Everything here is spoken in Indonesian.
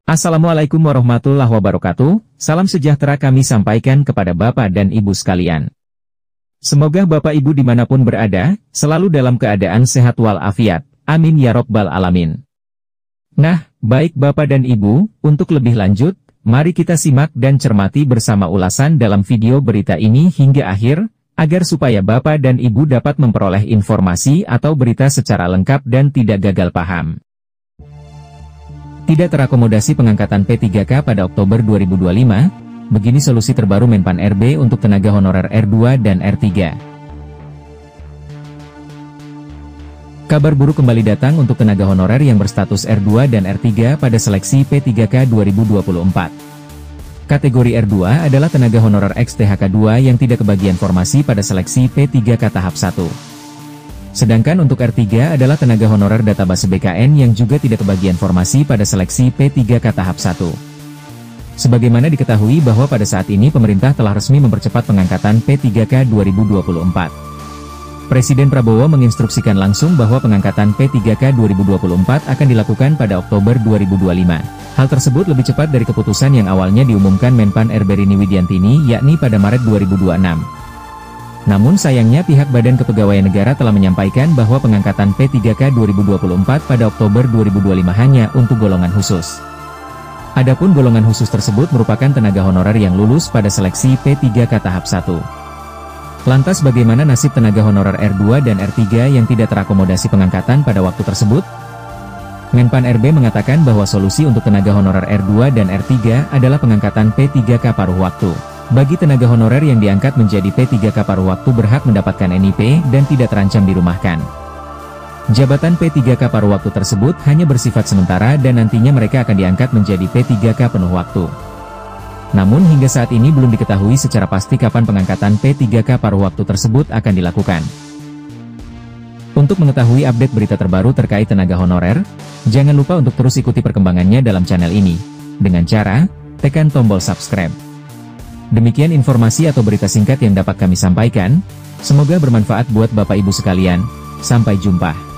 Assalamualaikum warahmatullahi wabarakatuh, salam sejahtera kami sampaikan kepada Bapak dan Ibu sekalian. Semoga Bapak Ibu dimanapun berada, selalu dalam keadaan sehat walafiat, amin ya robbal alamin. Nah, baik Bapak dan Ibu, untuk lebih lanjut, mari kita simak dan cermati bersama ulasan dalam video berita ini hingga akhir, agar supaya Bapak dan Ibu dapat memperoleh informasi atau berita secara lengkap dan tidak gagal paham. Tidak terakomodasi pengangkatan P3K pada Oktober 2025, begini solusi terbaru Menpan RB untuk tenaga honorer R2 dan R3. Kabar buruk kembali datang untuk tenaga honorer yang berstatus R2 dan R3 pada seleksi P3K 2024. Kategori R2 adalah tenaga honorer ex-THK2 yang tidak kebagian formasi pada seleksi P3K tahap 1. Sedangkan untuk R3 adalah tenaga honorer database BKN yang juga tidak kebagian formasi pada seleksi P3K tahap 1. Sebagaimana diketahui bahwa pada saat ini pemerintah telah resmi mempercepat pengangkatan P3K 2024. Presiden Prabowo menginstruksikan langsung bahwa pengangkatan P3K 2024 akan dilakukan pada Oktober 2025. Hal tersebut lebih cepat dari keputusan yang awalnya diumumkan Menpan RB Rini Widiantini yakni pada Maret 2026. Namun sayangnya pihak Badan Kepegawaian Negara telah menyampaikan bahwa pengangkatan P3K 2024 pada Oktober 2025 hanya untuk golongan khusus. Adapun golongan khusus tersebut merupakan tenaga honorer yang lulus pada seleksi P3K tahap 1. Lantas bagaimana nasib tenaga honorer R2 dan R3 yang tidak terakomodasi pengangkatan pada waktu tersebut? Menpan RB mengatakan bahwa solusi untuk tenaga honorer R2 dan R3 adalah pengangkatan P3K paruh waktu. Bagi tenaga honorer yang diangkat menjadi P3K paruh waktu berhak mendapatkan NIP dan tidak terancam dirumahkan. Jabatan P3K paruh waktu tersebut hanya bersifat sementara dan nantinya mereka akan diangkat menjadi P3K penuh waktu. Namun hingga saat ini belum diketahui secara pasti kapan pengangkatan P3K paruh waktu tersebut akan dilakukan. Untuk mengetahui update berita terbaru terkait tenaga honorer, jangan lupa untuk terus ikuti perkembangannya dalam channel ini, dengan cara tekan tombol subscribe. Demikian informasi atau berita singkat yang dapat kami sampaikan, semoga bermanfaat buat Bapak Ibu sekalian, sampai jumpa.